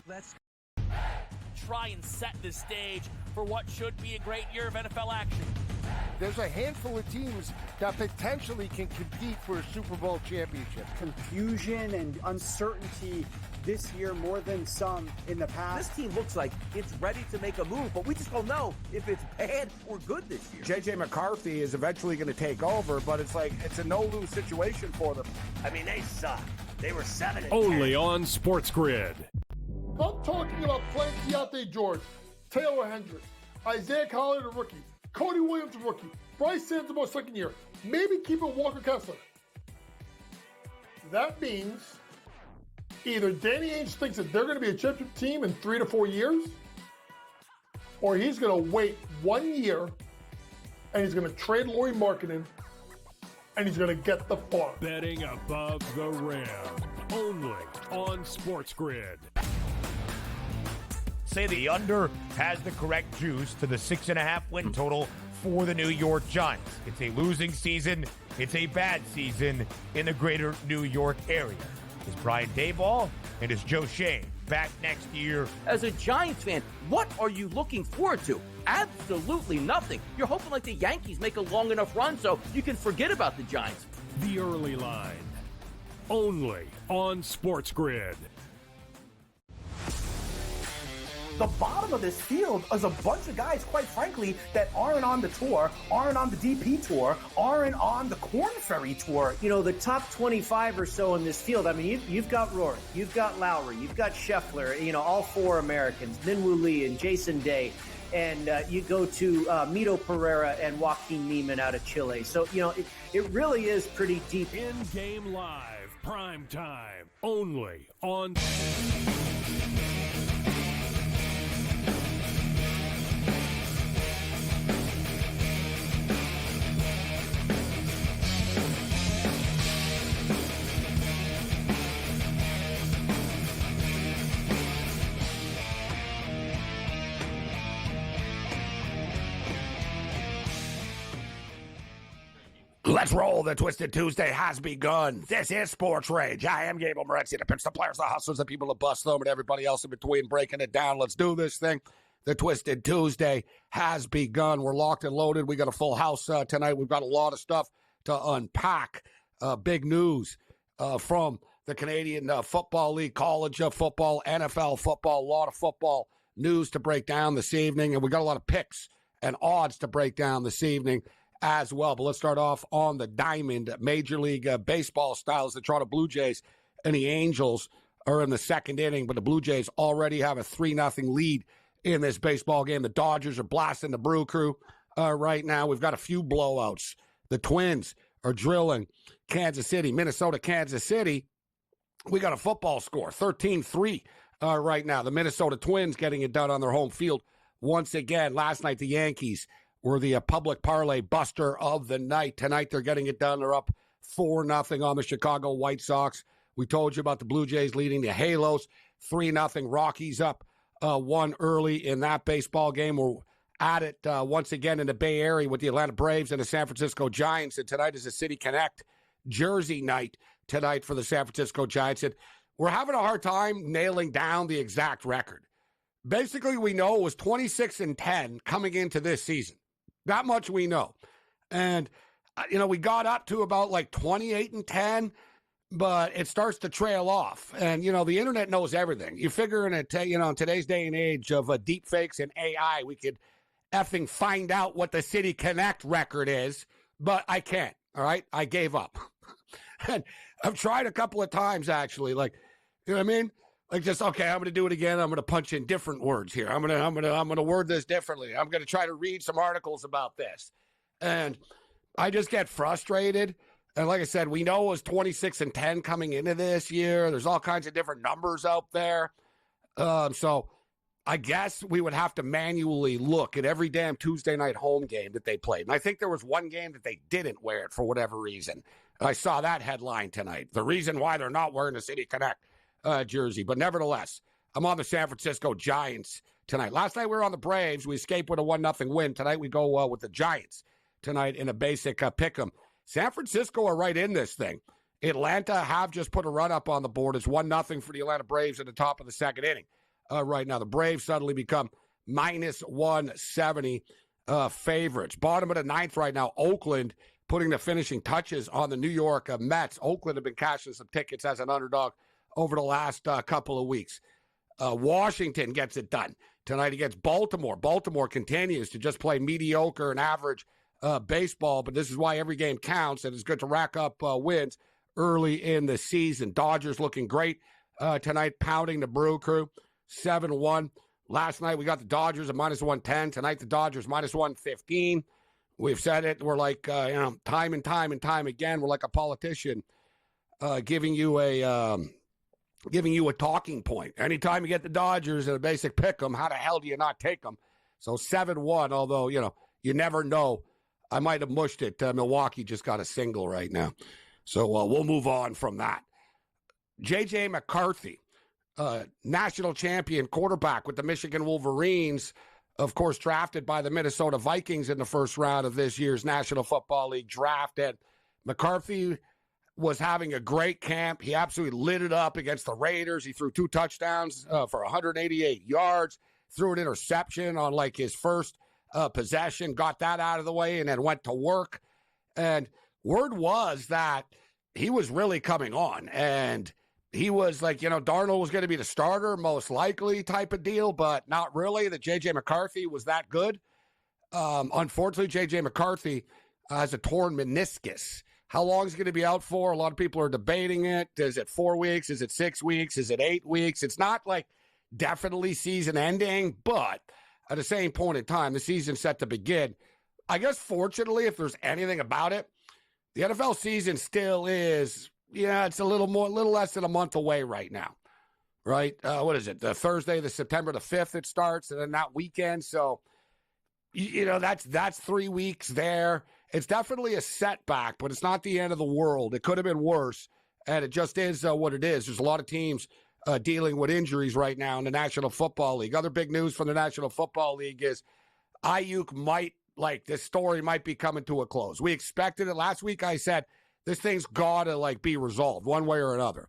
Let's try and set the stage for what should be a great year of NFL action. There's a handful of teams that potentially can compete for a Super Bowl championship. Confusion and uncertainty this year more than some in the past. This team looks like it's ready to make a move, but we just don't know if it's bad or good this year. J.J. McCarthy is eventually going to take over, but it's a no-lose situation for them. I mean, they suck. They were 7-10. Only on SportsGrid. I'm talking about playing Keontae George, Taylor Hendricks, Isaiah Collier, the rookie, Cody Williams, the rookie, Bryce Santamore, second year, maybe keeping Walker Kessler. That means either Danny Ainge thinks that they're going to be a championship team in 3 to 4 years, or he's going to wait 1 year and he's going to trade Lauri Markkanen and he's going to get the farm. Betting above the rim. Only on SportsGrid. Say the under has the correct juice to the 6.5 win total for the New York Giants. It's a losing season. It's a bad season in the greater New York area. Is Brian Daboll and is Joe Shane back next year? As a Giants fan, what are you looking forward to? Absolutely nothing. You're hoping like the Yankees make a long enough run so you can forget about the Giants. The early line. Only on SportsGrid. The bottom of this field is a bunch of guys, quite frankly, that aren't on the tour, aren't on the DP tour, aren't on the Korn Ferry tour. You know, the top 25 or so in this field, I mean, you've got Rory, you've got Lowry, you've got Scheffler, you know, all four Americans, Minwoo Lee and Jason Day. And you go to Mito Pereira and Joaquin Neiman out of Chile. So, you know, it really is pretty deep. In-game live, prime time, only on... Let's roll. The Twisted Tuesday has begun. This is Sports Rage. I am Gabriel Morency, the pitch, the players, the hustlers, the people, the bust them, and everybody else in between, breaking it down. Let's do this thing. The Twisted Tuesday has begun. We're locked and loaded. We got a full house tonight. We've got a lot of stuff to unpack. Big news from the Canadian Football League, college football, NFL football, a lot of football news to break down this evening. And we got a lot of picks and odds to break down this evening as well. But let's start off on the diamond. Major League Baseball styles. The Toronto Blue Jays and the Angels are in the second inning, but the Blue Jays already have a 3-0 lead in this baseball game. The Dodgers are blasting the Brew Crew right now. We've got a few blowouts. The Twins are drilling Kansas City, Minnesota, Kansas City. We got a football score, 13-3 right now. The Minnesota Twins getting it done on their home field once again. Last night, the Yankees were the public parlay buster of the night. Tonight, they're getting it done. They're up 4-0 on the Chicago White Sox. We told you about the Blue Jays leading the Halos, 3-0. Rockies up 1 early in that baseball game. We're at it once again in the Bay Area with the Atlanta Braves and the San Francisco Giants. And tonight is a City Connect Jersey night tonight for the San Francisco Giants. And we're having a hard time nailing down the exact record. Basically, we know it was 26-10 coming into this season. That much we know. And, you know, we got up to about like 28-10, but it starts to trail off. And, you know, the internet knows everything. You figure in today's day and age of deep fakes and AI, we could effing find out what the City Connect record is, but I can't. All right. I gave up. And I've tried a couple of times, actually. Like, you know what I mean? Like, just, okay, I'm going to do it again. I'm going to punch in different words here. I'm going to word this differently. I'm going to try to read some articles about this. And I just get frustrated. And like I said, we know it was 26-10 coming into this year. There's all kinds of different numbers out there. So I guess we would have to manually look at every damn Tuesday night home game that they played. And I think there was one game that they didn't wear it for whatever reason. I saw that headline tonight. The reason why they're not wearing the City Connect jersey. But nevertheless, I'm on the San Francisco Giants tonight. Last night we were on the Braves. We escaped with a 1-0 win. Tonight we go with the Giants tonight in a basic pick 'em. San Francisco are right in this thing. Atlanta have just put a run up on the board. It's 1-0 for the Atlanta Braves at the top of the second inning. right now. The Braves suddenly become minus 170 favorites. Bottom of the ninth right now, Oakland putting the finishing touches on the New York Mets. Oakland have been cashing some tickets as an underdog over the last couple of weeks. Washington gets it done tonight against Baltimore. Baltimore continues to just play mediocre and average baseball, but this is why every game counts, and it's good to rack up wins early in the season. Dodgers looking great tonight, pounding the Brew Crew, 7-1. Last night we got the Dodgers at minus 110. Tonight the Dodgers minus 115. We've said it. We're like, time and time again, we're like a politician giving you a talking point. Anytime you get the Dodgers in a basic pick 'em, how the hell do you not take them? So 7-1, although, you never know. I might have mushed it. Milwaukee just got a single right now. So we'll move on from that. J.J. McCarthy, national champion quarterback with the Michigan Wolverines, of course, drafted by the Minnesota Vikings in the first round of this year's National Football League draft. And McCarthy was having a great camp. He absolutely lit it up against the Raiders. He threw 2 touchdowns for 188 yards, threw an interception on like his first possession, got that out of the way, and then went to work. And word was that he was really coming on. And he was like, Darnold was going to be the starter, most likely type of deal, but not really. That J.J. McCarthy was that good. Unfortunately, J.J. McCarthy has a torn meniscus. How long is he going to be out for? A lot of people are debating it. Is it 4 weeks? Is it 6 weeks? Is it 8 weeks? It's not like definitely season ending, but at the same point in time, the season's set to begin. I guess, fortunately, if there's anything about it, the NFL season still is, it's a little less than a month away right now, right? What is it? The Thursday, the September the 5th it starts, and then that weekend. So, that's 3 weeks there. It's definitely a setback, but it's not the end of the world. It could have been worse, and it just is what it is. There's a lot of teams dealing with injuries right now in the National Football League. Other big news from the National Football League is Ayuk this story might be coming to a close. We expected it. Last week I said this thing's got to be resolved one way or another.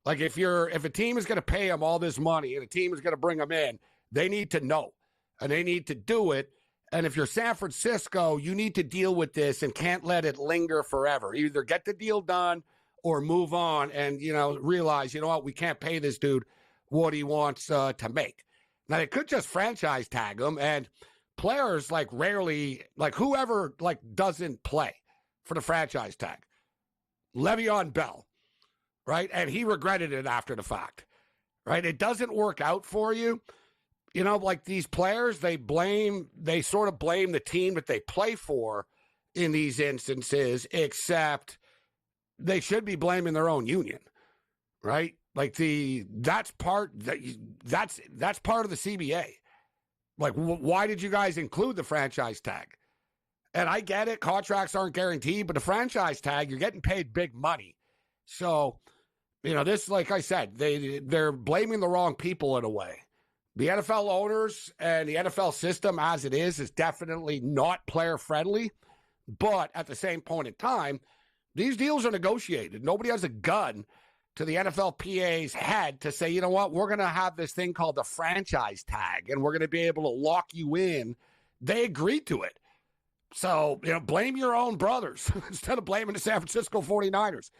Like if a team is going to pay him all this money and a team is going to bring him in, they need to know, and they need to do it. And if you're San Francisco, you need to deal with this and can't let it linger forever. Either get the deal done or move on and, realize, what, we can't pay this dude what he wants to make. Now, they could just franchise tag him, and players rarely, whoever doesn't play for the franchise tag. Le'Veon Bell, right? And he regretted it after the fact, right? It doesn't work out for you. These players, they sort of blame the team that they play for in these instances, except they should be blaming their own union, right? That's part of the CBA. Why did you guys include the franchise tag? And I get it, contracts aren't guaranteed, but the franchise tag, you're getting paid big money. So, this, like I said, they're blaming the wrong people in a way. The NFL owners and the NFL system as it is definitely not player friendly. But at the same point in time, these deals are negotiated. Nobody has a gun to the NFLPA's head to say, you know what, we're going to have this thing called the franchise tag, and we're going to be able to lock you in. They agreed to it. So, blame your own brothers instead of blaming the San Francisco 49ers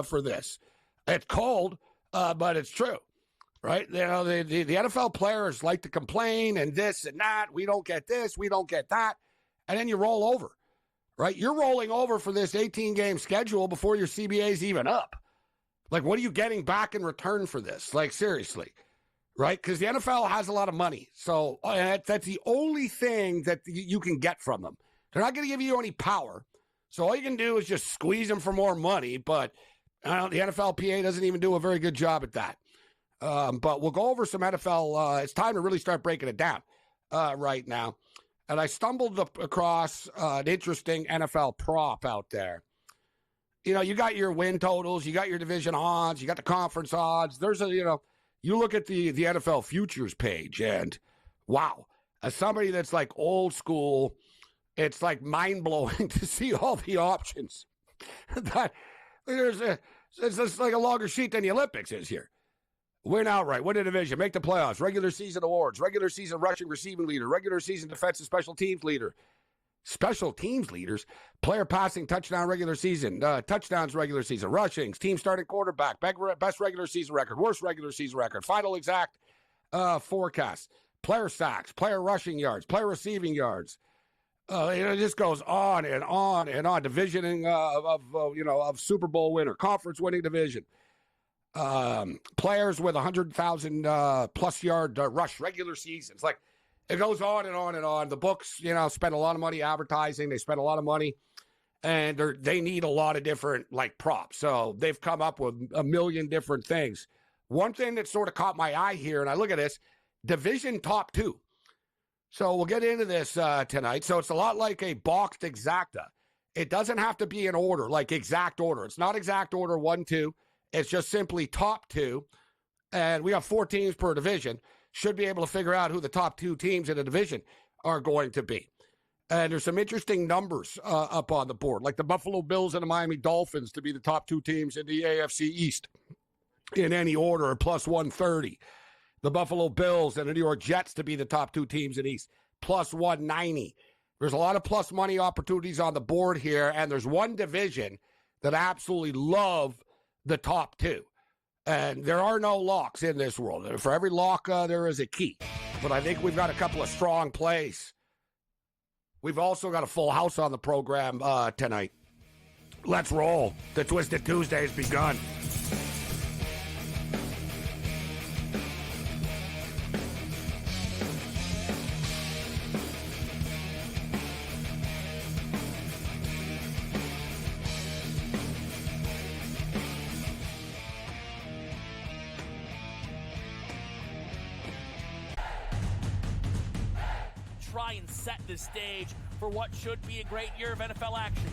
for this. It's cold, but it's true. Right? The NFL players like to complain and this and that. We don't get this. We don't get that. And then you roll over. Right? You're rolling over for this 18-game schedule before your CBA's even up. What are you getting back in return for this? Seriously. Right? Because the NFL has a lot of money. So that's the only thing that you can get from them. They're not going to give you any power. So all you can do is just squeeze them for more money. But the NFLPA doesn't even do a very good job at that. But we'll go over some NFL. It's time to really start breaking it down right now. And I stumbled across an interesting NFL prop out there. You got your win totals, you got your division odds, you got the conference odds. There's you look at the NFL futures page, and wow, as somebody that's old school, it's mind-blowing to see all the options. It's just a longer sheet than the Olympics is here. Win outright, win a division, make the playoffs, regular season awards, regular season rushing receiving leader, regular season defensive special teams leader, special teams leaders, player passing touchdown regular season, touchdowns regular season, rushings, team starting quarterback, best regular season record, worst regular season record, final exact forecast, player sacks, player rushing yards, player receiving yards. It just goes on and on and on. Divisioning of Super Bowl winner, conference winning division. Players with 100,000 plus yard rush regular seasons. Like, it goes on and on and on. The books, spend a lot of money advertising. They spend a lot of money, and they need a lot of different props. So they've come up with a million different things. One thing that sort of caught my eye here, and I look at this, division top 2. So we'll get into this tonight. So it's a lot like a boxed exacta. It doesn't have to be in order, like exact order. It's not exact order 1, 2. It's just simply top 2. And we have 4 teams per division. Should be able to figure out who the top 2 teams in the division are going to be. And there's some interesting numbers up on the board, like the Buffalo Bills and the Miami Dolphins to be the top 2 teams in the AFC East in any order, plus 130. The Buffalo Bills and the New York Jets to be the top 2 teams in East, plus 190. There's a lot of plus money opportunities on the board here, and there's one division that I absolutely love the top 2. And there are no locks in this world. For every lock, there is a key. But I think we've got a couple of strong plays. We've also got a full house on the program tonight. Let's roll. The Twisted Tuesday has begun. Try and set the stage for what should be a great year of NFL action.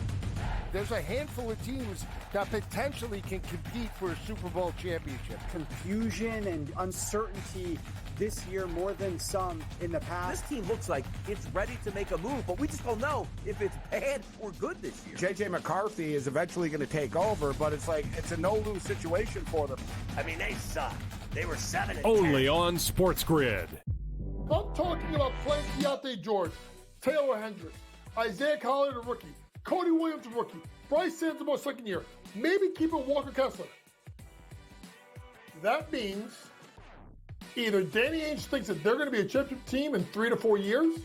There's a handful of teams that potentially can compete for a Super Bowl championship. Confusion and uncertainty this year more than some in the past. This team looks like it's ready to make a move, but we just don't know if it's bad or good this year. J.J. McCarthy is eventually going to take over, but it's a no-lose situation for them. I mean, they suck. They were 7-10. Only on SportsGrid. I'm talking about playing Keontae George, Taylor Hendricks, Isaiah Collier, the rookie, Cody Williams, the rookie, Bryce Sansamore, second year, maybe keeping Walker Kessler. That means either Danny Ainge thinks that they're going to be a championship team in 3 to 4 years,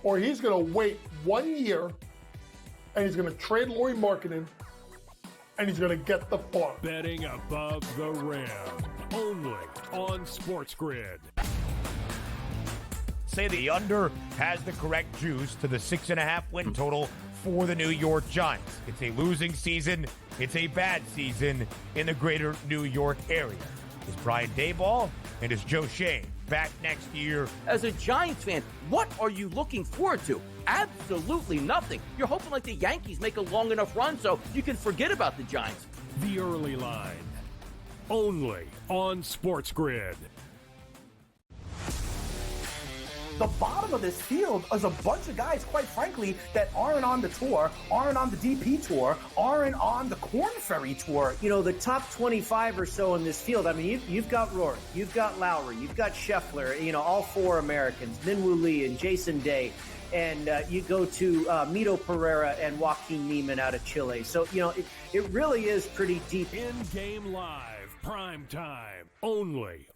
or he's going to wait 1 year and he's going to trade Lauri Markkanen and he's going to get the farm. Betting above the rim. Only on SportsGrid. Say the under has the correct juice to the 6.5 win total for the New York Giants. It's a losing season. It's a bad season in the greater New York area. Is Brian Daboll and is Joe Shane back next year? As a Giants fan, what are you looking forward to? Absolutely nothing. You're hoping like the Yankees make a long enough run so you can forget about the Giants. The early line. Only on SportsGrid. The bottom of this field is a bunch of guys, quite frankly, that aren't on the tour, aren't on the DP tour, aren't on the Corn Ferry tour. The top 25 or so in this field, I mean, you've got Rory, you've got Lowry, you've got Scheffler, all 4 Americans, Minwoo Lee and Jason Day. And you go to Mito Pereira and Joaquin Neiman out of Chile. So, it really is pretty deep. In-game live, prime time, only.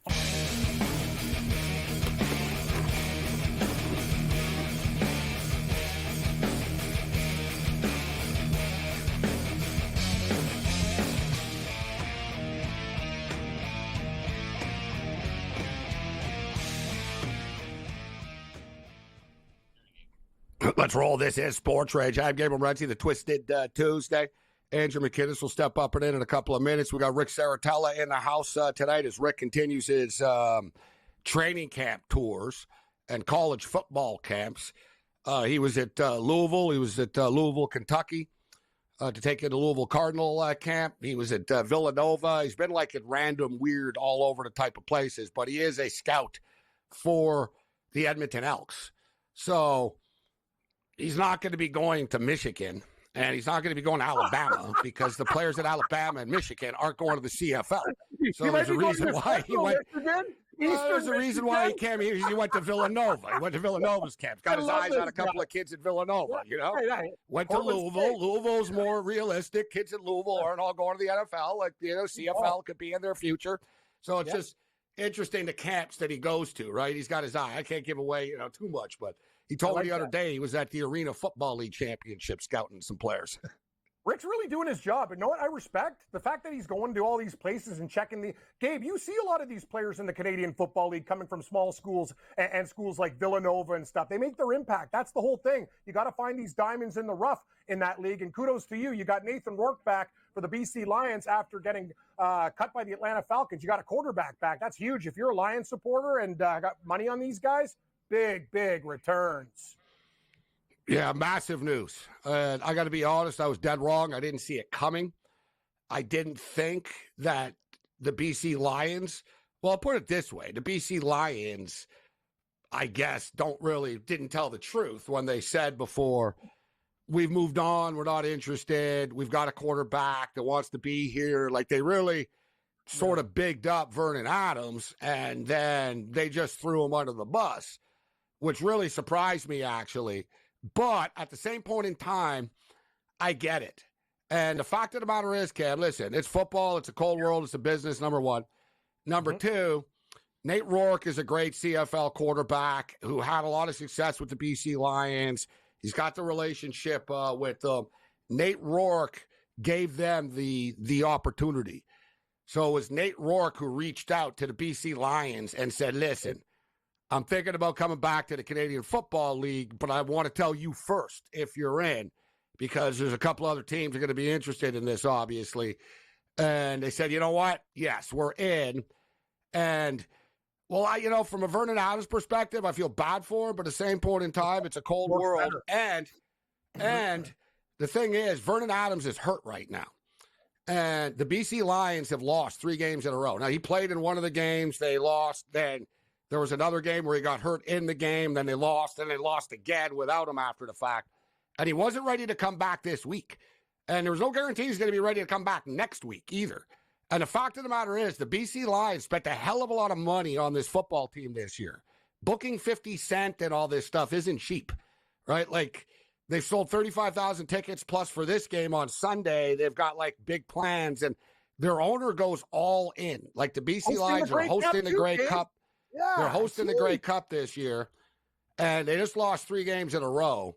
Let's roll. This is SportsRage. I'm Gabriel Morency, the Twisted Tuesday. Andrew McKinnis will step up and in a couple of minutes. We got Rick Saratella in the house tonight as Rick continues his training camp tours and college football camps. He was at Louisville. He was at Louisville, Kentucky to take in the Louisville Cardinal camp. He was at Villanova. He's been at random, weird, all over the type of places, but he is a scout for the Edmonton Elks. So he's not going to be going to Michigan, and he's not going to be going to Alabama because the players at Alabama and Michigan aren't going to the CFL. So there's a reason why he went. There's a reason why he came here. He went to Villanova. He went to Villanova's camp. Got his eyes on a couple of kids at Villanova, you know? Right. Went to Louisville. Louisville's more realistic. Kids at Louisville aren't all going to the NFL. Like, you know, CFL could be in their future. So it's just interesting the camps that he goes to, right? He's got his eye. I can't give away, too much, but he told me the other day he was at the Arena Football League Championship scouting some players. Rick's really doing his job. And you know what I respect? The fact that he's going to all these places and checking the... Gabe, you see a lot of these players in the Canadian Football League coming from small schools and schools like Villanova and stuff. They make their impact. That's the whole thing. You got to find these diamonds in the rough in that league. And kudos to you. You got Nathan Rourke back for the BC Lions after getting cut by the Atlanta Falcons. You got a quarterback back. That's huge. If you're a Lions supporter and got money on these guys, big returns. Yeah, massive news. I got to be honest, I was dead wrong. I didn't see it coming. I didn't think that the BC Lions, well, I'll put it this way. The BC Lions, I guess, didn't tell the truth when they said before, we've moved on, we're not interested, we've got a quarterback that wants to be here. Like, they really sort of bigged up Vernon Adams, and then they just threw him under the bus, which really surprised me, actually. But at the same point in time, I get it. And the fact of the matter is, Cam, listen, it's football. It's a cold world. It's a business, number one. Number two, Nate Rourke is a great CFL quarterback who had a lot of success with the BC Lions. He's got the relationship with them. Nate Rourke gave them the opportunity. So it was Nate Rourke who reached out to the BC Lions and said, listen, I'm thinking about coming back to the Canadian Football League, but I want to tell you first if you're in, because there's a couple other teams that are going to be interested in this, obviously. And they said, you know what? Yes, we're in. And, well, from a Vernon Adams perspective, I feel bad for him, but at the same point in time, it's a cold world. And the thing is, Vernon Adams is hurt right now. And the BC Lions have lost 3 games in a row. Now, he played in one of the games. They lost. Then there was another game where he got hurt in the game. Then they lost. And they lost again without him after the fact. And he wasn't ready to come back this week. And there was no guarantee he's going to be ready to come back next week either. And the fact of the matter is, the BC Lions spent a hell of a lot of money on this football team this year. Booking 50 Cent and all this stuff isn't cheap, right? Like, they've sold 35,000 tickets plus for this game on Sunday. They've got, like, big plans. And their owner goes all in. Like, the BC Lions are hosting the Grey Cup. Yeah, they're hosting the Grey Cup this year. And they just lost 3 games in a row.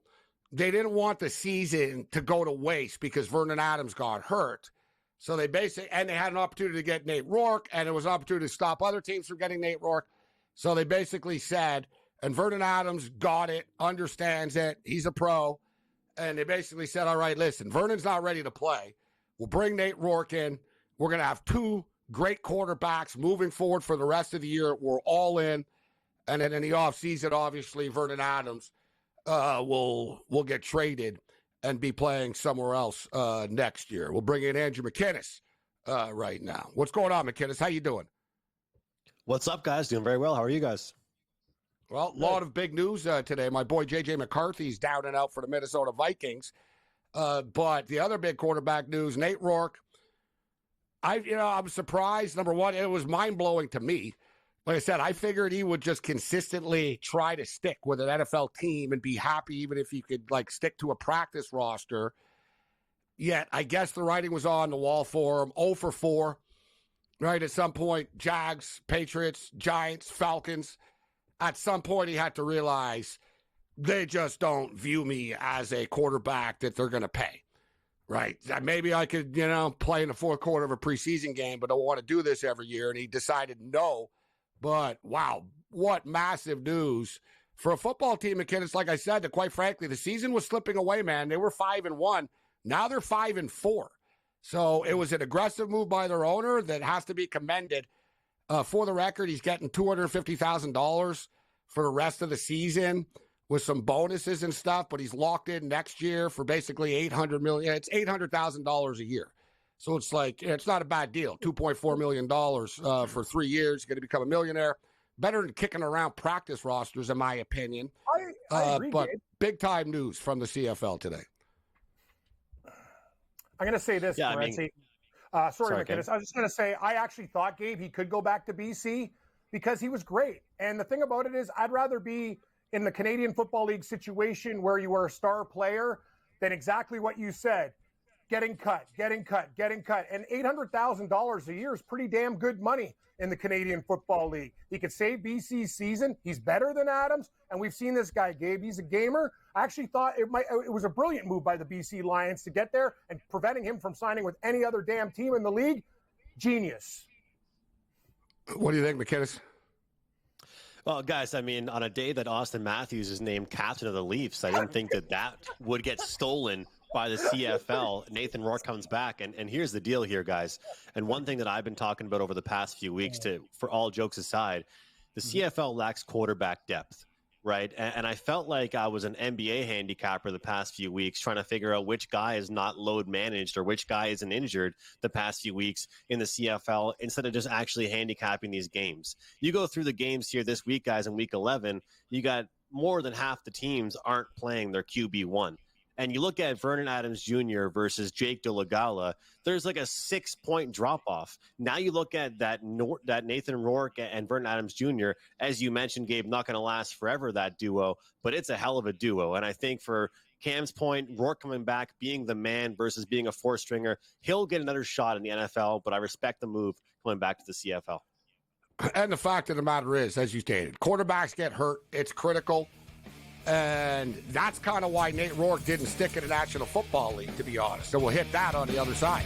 They didn't want the season to go to waste because Vernon Adams got hurt. So they and they had an opportunity to get Nate Rourke, and it was an opportunity to stop other teams from getting Nate Rourke. So they basically said, and Vernon Adams got it, understands it, he's a pro, and they basically said, all right, listen, Vernon's not ready to play. We'll bring Nate Rourke in. We're going to have 2 great quarterbacks moving forward for the rest of the year. We're all in. And then in the offseason, obviously, Vernon Adams will get traded and be playing somewhere else next year. We'll bring in Andrew McKinnis right now. What's going on, McKinnis? How you doing? What's up, guys? Doing very well. How are you guys? Well, a lot of big news today. My boy J.J. McCarthy's down and out for the Minnesota Vikings. But the other big quarterback news, Nate Rourke. I'm surprised. Number one, it was mind-blowing to me. Like I said, I figured he would just consistently try to stick with an NFL team and be happy even if he could, like, stick to a practice roster. Yet, I guess the writing was on the wall for him. 0 for 4, right? At some point, Jags, Patriots, Giants, Falcons. At some point, he had to realize they just don't view me as a quarterback that they're going to pay, right? Maybe I could, play in the fourth quarter of a preseason game, but I want to do this every year. And he decided no. But, wow, what massive news for a football team, McKinnis. Like I said, that quite frankly, the season was slipping away, man. They were 5-1. Now they're 5-4. So it was an aggressive move by their owner that has to be commended. For the record, he's getting $250,000 for the rest of the season with some bonuses and stuff, but he's locked in next year for basically $800 million. It's $800,000 a year. So it's like, it's not a bad deal. $2.4 million for 3 years. He's going to become a millionaire. Better than kicking around practice rosters, in my opinion. I agree, but Gabe. big-time news from the CFL today. I'm going to say this, Morency. Sorry, McKinnis. I was just going to say, I actually thought, Gabe, he could go back to BC because he was great. And the thing about it is, I'd rather be in the Canadian Football League situation where you are a star player than exactly what you said. Getting cut. And $800,000 a year is pretty damn good money in the Canadian Football League. He could save BC's season. He's better than Adams. And we've seen this guy, Gabe. He's a gamer. I actually thought it was a brilliant move by the BC Lions to get there and preventing him from signing with any other damn team in the league. Genius. What do you think, McKinnis? Well, guys, I mean, on a day that Austin Matthews is named captain of the Leafs, I didn't think that would get stolen by the CFL. Nathan Rourke comes back, and here's the deal here, guys. And one thing that I've been talking about over the past few weeks, for all jokes aside, the CFL lacks quarterback depth, right? And I felt like I was an NBA handicapper the past few weeks trying to figure out which guy is not load managed or which guy isn't injured the past few weeks in the CFL instead of just actually handicapping these games. You go through the games here this week, guys, in week 11, you got more than half the teams aren't playing their QB1. And you look at Vernon Adams Jr. versus Jake DeLagala, there's like a 6-point drop-off. Now you look at that Nathan Rourke and Vernon Adams Jr., as you mentioned, Gabe, not going to last forever, that duo, but it's a hell of a duo. And I think for Cam's point, Rourke coming back, being the man versus being a four-stringer, he'll get another shot in the NFL, but I respect the move coming back to the CFL. And the fact of the matter is, as you stated, quarterbacks get hurt. It's critical. And that's kind of why Nate Rourke didn't stick in the National Football League, to be honest. So we'll hit that on the other side.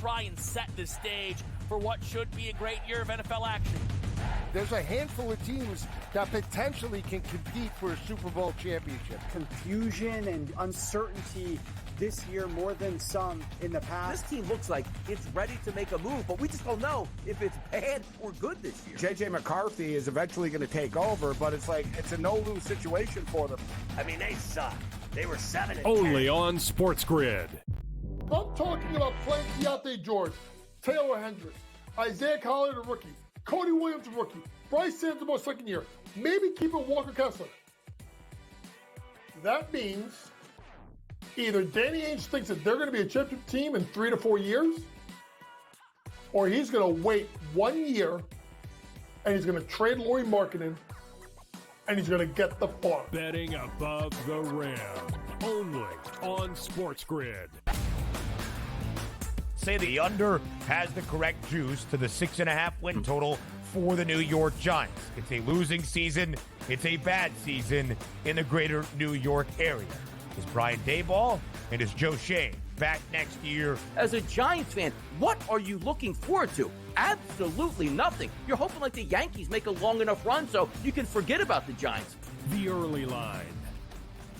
Try and set the stage for what should be a great year of NFL action. There's a handful of teams that potentially can compete for a Super Bowl championship. Confusion and uncertainty this year more than some in the past. This team looks like it's ready to make a move, but we just don't know if it's bad or good this year. J.J. McCarthy is eventually going to take over, but it's a no-lose situation for them. I mean, they suck. They were 7-10. Only on SportsGrid. I'm talking about playing Keontae George, Taylor Hendricks, Isaiah Collier, the rookie, Cody Williams, the rookie, Bryce Sanders, second year, maybe keeping Walker Kessler. That means either Danny Ainge thinks that they're going to be a championship team in 3 to 4 years, or he's going to wait 1 year and he's going to trade Lauri Markkanen and he's going to get the farm. Betting above the rim. Only on SportsGrid. Say the under has the correct juice to the 6.5 win total for the New York Giants. It's a losing season. It's a bad season in the greater New York area. Is Brian Daboll and is Joe Shane back next year? As a Giants fan, what are you looking forward to? Absolutely nothing. You're hoping like the Yankees make a long enough run so you can forget about the Giants. The early line.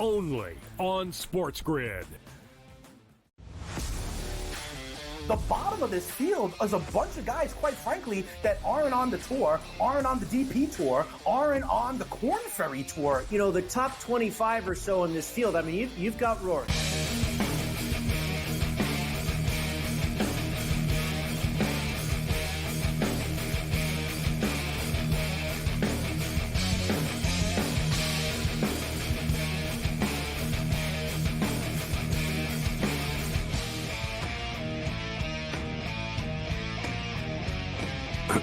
Only on SportsGrid. The bottom of this field is a bunch of guys, quite frankly, that aren't on the tour, aren't on the DP tour, aren't on the Corn Ferry tour. You know, the top 25 or so in this field, I mean, you've got Rourke.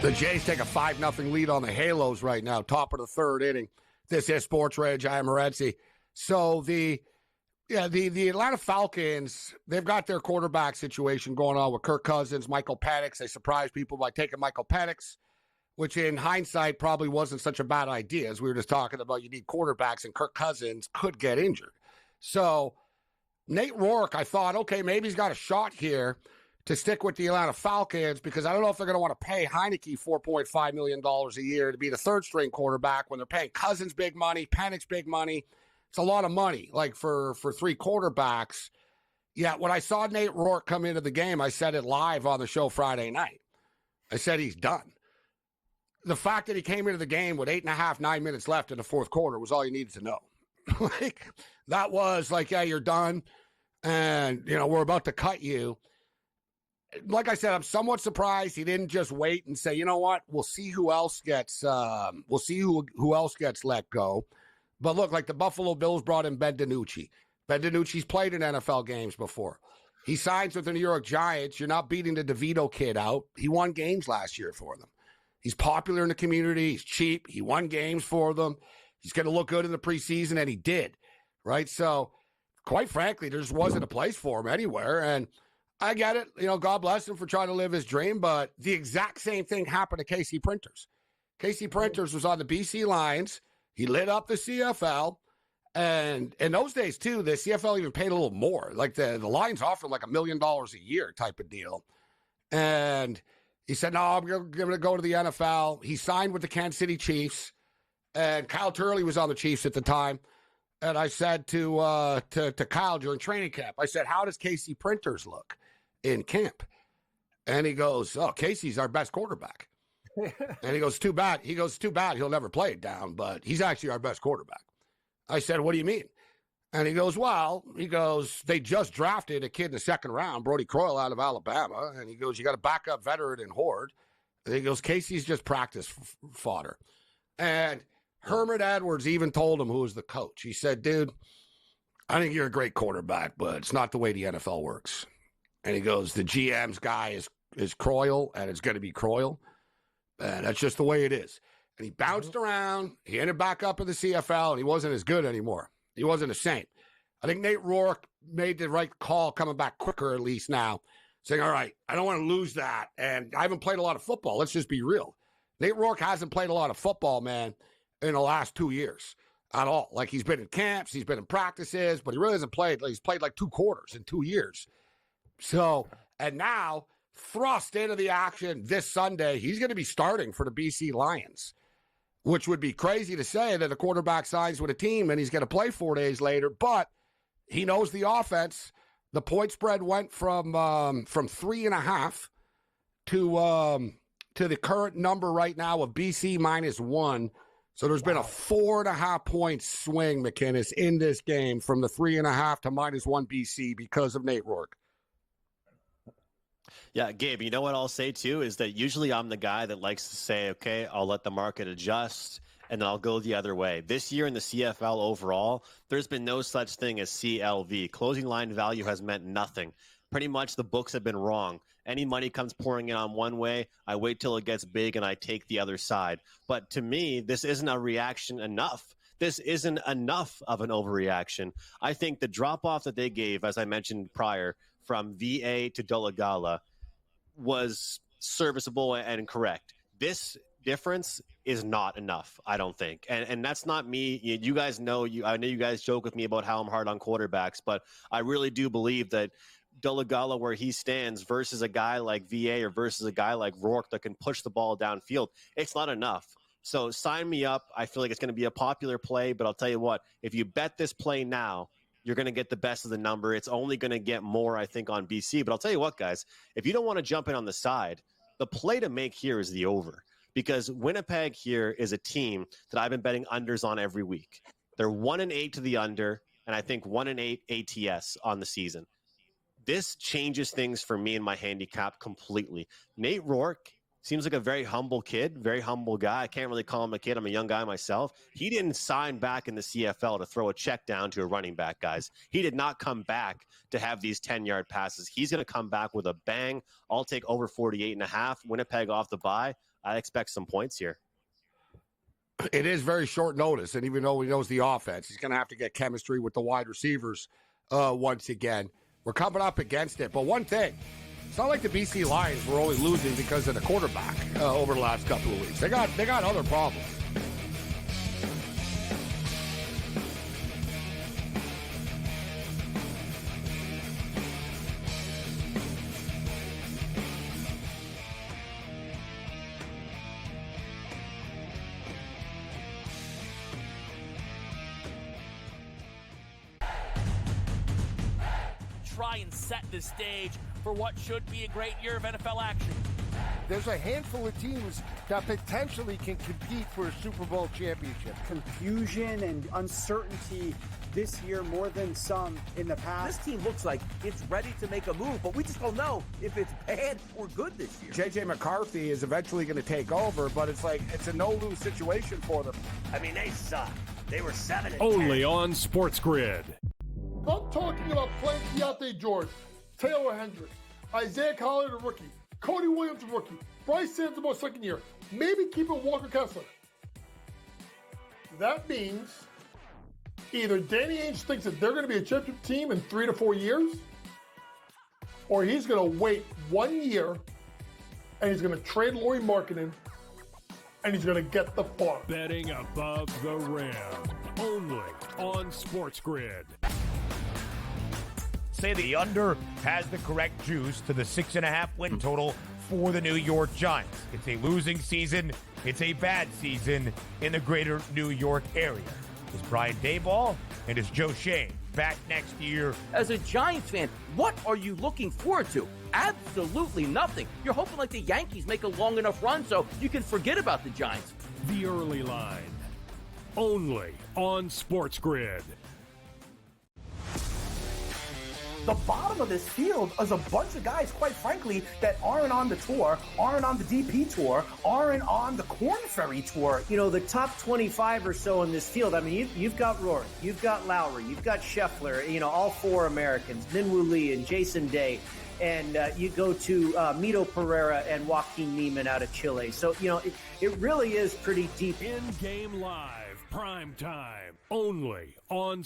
The Jays take a 5-0 lead on the Halos right now, top of the third inning. This is SportsRage. I am Morency. So the Atlanta Falcons, they've got their quarterback situation going on with Kirk Cousins, Michael Penix. They surprised people by taking Michael Penix, which in hindsight probably wasn't such a bad idea. As we were just talking about, you need quarterbacks, and Kirk Cousins could get injured. So Nate Rourke, I thought, okay, maybe he's got a shot here to stick with the Atlanta Falcons because I don't know if they're going to want to pay Heineke $4.5 million a year to be the third-string quarterback when they're paying Cousins big money, Penix big money. It's a lot of money, like for three quarterbacks. Yeah, when I saw Nate Rourke come into the game, I said it live on the show Friday night. I said he's done. The fact that he came into the game with 9 minutes left in the fourth quarter was all you needed to know. Like, that was like, yeah, you're done. And, we're about to cut you. Like I said, I'm somewhat surprised he didn't just wait and say, you know what, we'll see who else gets who else gets let go. But look, like the Buffalo Bills brought in Ben DiNucci. Ben DiNucci's played in NFL games before. He signs with the New York Giants. You're not beating the DeVito kid out. He won games last year for them. He's popular in the community. He's cheap. He won games for them. He's going to look good in the preseason, and he did, right? So, quite frankly, there just wasn't a place for him anywhere, and I get it. God bless him for trying to live his dream, but the exact same thing happened to Casey Printers. Casey Printers was on the BC Lions. He lit up the CFL, and in those days, too, the CFL even paid a little more. Like, the Lions offered like $1 million a year type of deal, and he said, no, I'm going to go to the NFL. He signed with the Kansas City Chiefs, and Kyle Turley was on the Chiefs at the time. And I said to Kyle during training camp, I said, how does Casey Printers look in camp? And he goes, oh, Casey's our best quarterback. And he goes, too bad. He goes, too bad he'll never play it down, but he's actually our best quarterback. I said, what do you mean? And he goes, they just drafted a kid in the second round, Brody Croyle out of Alabama. And he goes, you got a backup veteran in Horde. And he goes, Casey's just practice fodder. And Herman Edwards even told him who was the coach. He said, dude, I think you're a great quarterback, but it's not the way the NFL works. And he goes, the GM's guy is Croyle, and it's going to be Croyle. And that's just the way it is. And he bounced around. He ended back up in the CFL, and he wasn't as good anymore. He wasn't a Saint. I think Nate Rourke made the right call coming back quicker at least now, saying, all right, I don't want to lose that. And I haven't played a lot of football. Let's just be real. Nate Rourke hasn't played a lot of football, man, in the last 2 years at all. Like, he's been in camps, he's been in practices, but he really hasn't played. He's played like 2 quarters in 2 years. So, and now thrust into the action this Sunday, he's going to be starting for the BC Lions, which would be crazy to say that a quarterback signs with a team and he's going to play 4 days later, but he knows the offense. The point spread went from 3.5 to the current number right now of BC -1. So there's been a 4.5 point swing, McKinnis, in this game from the 3.5 to -1 BC because of Nate Rourke. Yeah, Gabe, you know what I'll say too is that usually I'm the guy that likes to say, okay, I'll let the market adjust and then I'll go the other way. This year in the CFL overall, there's been no such thing as CLV. Closing line value has meant nothing. Pretty much the books have been wrong. Any money comes pouring in on one way, I wait till it gets big and I take the other side. But to me, this isn't a reaction enough. This isn't enough of an overreaction. I think the drop-off that they gave, as I mentioned prior, from VA to Dolegala was serviceable and correct. This difference is not enough, I don't think. And that's not me. You guys know, I know you guys joke with me about how I'm hard on quarterbacks, but I really do believe that Dolegala, where he stands, versus a guy like VA or versus a guy like Rourke that can push the ball downfield, it's not enough. So sign me up. I feel like it's going to be a popular play, but I'll tell you what, if you bet this play now, you're going to get the best of the number. It's only going to get more, I think, on BC. But I'll tell you what, guys, if you don't want to jump in on the side, the play to make here is the over. Because Winnipeg here is a team that I've been betting unders on every week. They're 1-8 to the under, and I think 1-8 ATS on the season. This changes things for me and my handicap completely. Nate Rourke seems like a very humble kid, very humble guy. I can't really call him a kid. I'm a young guy myself. He didn't sign back in the CFL to throw a check down to a running back, guys. He did not come back to have these 10-yard passes. He's going to come back with a bang. I'll take over 48.5. Winnipeg off the bye. I expect some points here. It is very short notice, and even though he knows the offense, he's going to have to get chemistry with the wide receivers once again. We're coming up against it. But one thing, it's not like the BC Lions were only losing because of the quarterback over the last couple of weeks. They got other problems. try and set the stage for what should be a great year of NFL action. There's a handful of teams that potentially can compete for a Super Bowl championship. Confusion and uncertainty this year more than some in the past. This team looks like it's ready to make a move, but we just don't know if it's bad or good this year. J.J. McCarthy is eventually going to take over, but it's a no-lose situation for them. I mean, they suck. They were 7-10. Only on SportsGrid. I'm talking about playing Keontae George, Taylor Hendricks, Isaiah Collier, the rookie, Cody Williams, the rookie, Bryce Sansamore, second year, maybe keeping Walker Kessler. That means either Danny Ainge thinks that they're going to be a championship team in 3 to 4 years, or he's going to wait 1 year and he's going to trade Lauri Markkanen and he's going to get the farm. Betting above the rim. Only on SportsGrid. Say the under has the correct juice to the 6.5 win total for the New York Giants. It's a losing season. It's a bad season in the greater New York area. Is Brian Daboll and is Joe Shane back next year? As a Giants fan, what are you looking forward to? Absolutely nothing. You're hoping like the Yankees make a long enough run so you can forget about the Giants. The early line. Only on SportsGrid. The bottom of this field is a bunch of guys, quite frankly, that aren't on the tour, aren't on the DP tour, aren't on the Corn Ferry tour. You know, the top 25 or so in this field, I mean, you've got Rory, you've got Lowry, you've got Scheffler, you know, all four Americans, Minwoo Lee and Jason Day. And you go to Mito Pereira and Joaquin Neiman out of Chile. So, you know, it really is pretty deep. In-game live, prime time, only on...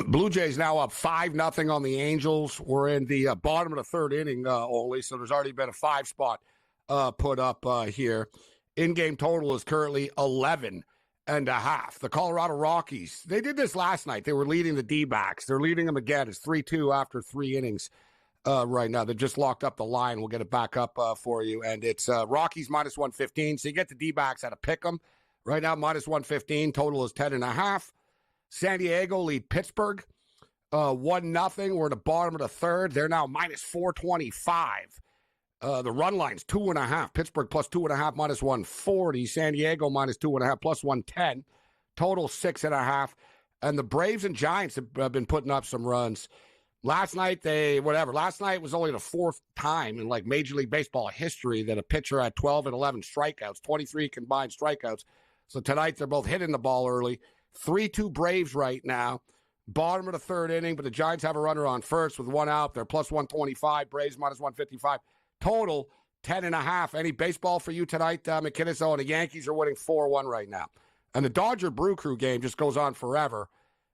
Blue Jays now up 5-0 on the Angels. We're in the bottom of the third inning only, so there's already been a 5-spot put up here. In-game total is currently 11.5. The Colorado Rockies, they did this last night. They were leading the D-backs. They're leading them again. It's 3-2 after 3 innings right now. They just locked up the line. We'll get it back up for you. And it's Rockies minus 115. So you get the D-backs at a pick 'em. Right now, minus 115. Total is 10.5. San Diego lead Pittsburgh 1-0. We're at the bottom of the third. They're now minus 425. The run line's 2.5. Pittsburgh plus 2.5, minus 140. San Diego minus 2.5, plus 110. Total 6.5. And the Braves and Giants have been putting up some runs. Last night, Last night was only the fourth time in like Major League Baseball history that a pitcher had 12 and 11 strikeouts, 23 combined strikeouts. So tonight, they're both hitting the ball early. 3-2 Braves right now. Bottom of the third inning, but the Giants have a runner on first with one out. They're plus 125. Braves minus 155. Total 10.5. Any baseball for you tonight, McKinnis? And the Yankees are winning 4-1 right now. And the Dodger Brew Crew game just goes on forever.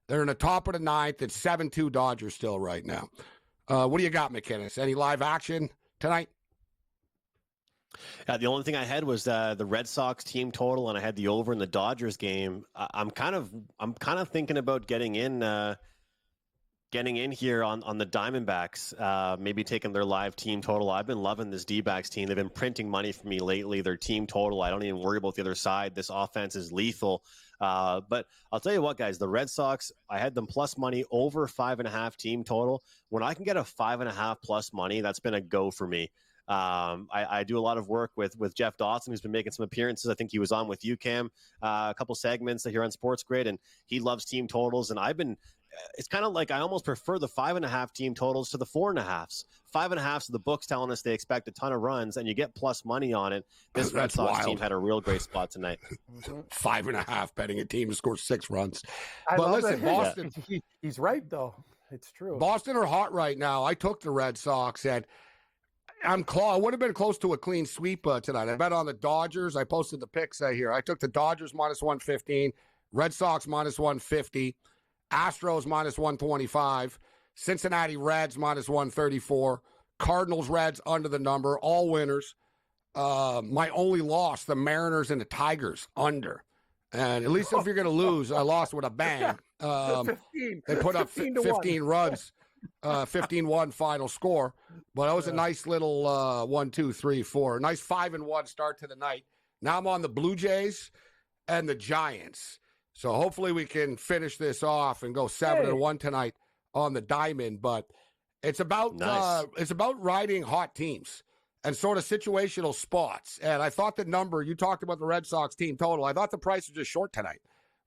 They're in the top of the ninth. It's 7-2 Dodgers still right now. What do you got, McKinnis? Any live action tonight? The only thing I had was the Red Sox team total, and I had the over in the Dodgers game. I'm kind of thinking about getting in here on the Diamondbacks, maybe taking their live team total. I've been loving this D-backs team. They've been printing money for me lately. Their team total, I don't even worry about the other side. This offense is lethal. But I'll tell you what, guys, the Red Sox, I had them plus money over 5.5 team total. When I can get a 5.5 plus money, that's been a go for me. I do a lot of work with Jeff Dawson, who's been making some appearances. I think he was on with you, Cam, a couple segments here on SportsGrid, and he loves team totals. And it's kind of like I almost prefer the 5.5 team totals to the 4.5s. 5.5s, the book's telling us they expect a ton of runs, and you get plus money on it. This Red Sox team had a real great spot tonight. 5.5 betting a team to score 6 runs. But listen, Boston. He's right, though. It's true. Boston are hot right now. I took the Red Sox, and I would have been close to a clean sweep tonight. I bet on the Dodgers. I posted the picks here. I took the Dodgers minus 115, Red Sox minus 150, Astros minus 125, Cincinnati Reds minus 134, Cardinals Reds under the number, all winners. My only loss, the Mariners and the Tigers under. And at least if you're going to lose, I lost with a bang. 15. They put up 15 runs, 15-1 final score. But it was a nice little 1, 2, 3, 4. Nice 5-1 start to the night. Now I'm on the Blue Jays and the Giants. So hopefully we can finish this off and go 7-1 tonight on the diamond. But it's about riding hot teams and sort of situational spots. And I thought the number, you talked about the Red Sox team total, I thought the price was just short tonight.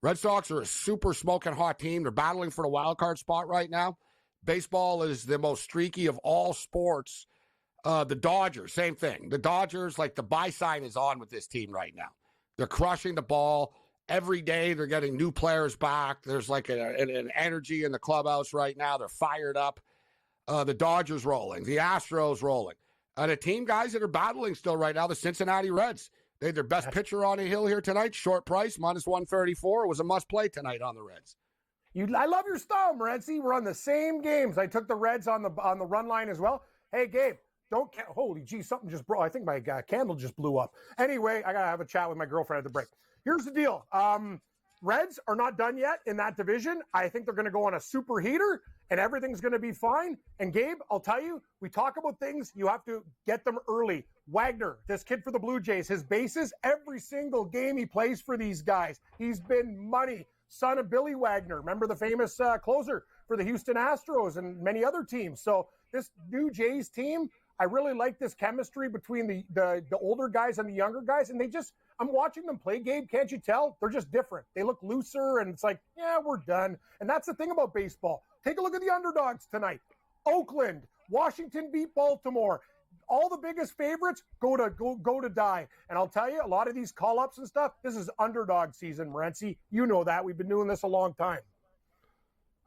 Red Sox are a super smoking hot team. They're battling for the wild card spot right now. Baseball is the most streaky of all sports. The Dodgers, same thing. The Dodgers, like the buy sign is on with this team right now. They're crushing the ball. Every day they're getting new players back. There's like an energy in the clubhouse right now. They're fired up. The Dodgers rolling. The Astros rolling. And a team, guys, that are battling still right now, the Cincinnati Reds. They had their best pitcher on a hill here tonight, short price, minus 134. It was a must-play tonight on the Reds. I love your style, Morency. We're on the same games. I took the Reds on the run line as well. Hey, Gabe, holy gee, something just broke. I think my candle just blew up. Anyway, I got to have a chat with my girlfriend at the break. Here's the deal. Reds are not done yet in that division. I think they're going to go on a super heater, and everything's going to be fine. And Gabe, I'll tell you, we talk about things, you have to get them early. Wagner, this kid for the Blue Jays, his bases, every single game he plays for these guys, he's been money. Son of Billy Wagner, remember the famous closer for the Houston Astros and many other teams. So this new Jays team, I really like this chemistry between the older guys and the younger guys. And I'm watching them play, Gabe. Can't you tell? They're just different. They look looser, and it's like, yeah, we're done. And that's the thing about baseball. Take a look at the underdogs tonight. Oakland, Washington beat Baltimore. All the biggest favorites go to die. And I'll tell you, a lot of these call-ups and stuff, this is underdog season, Morency. You know that. We've been doing this a long time.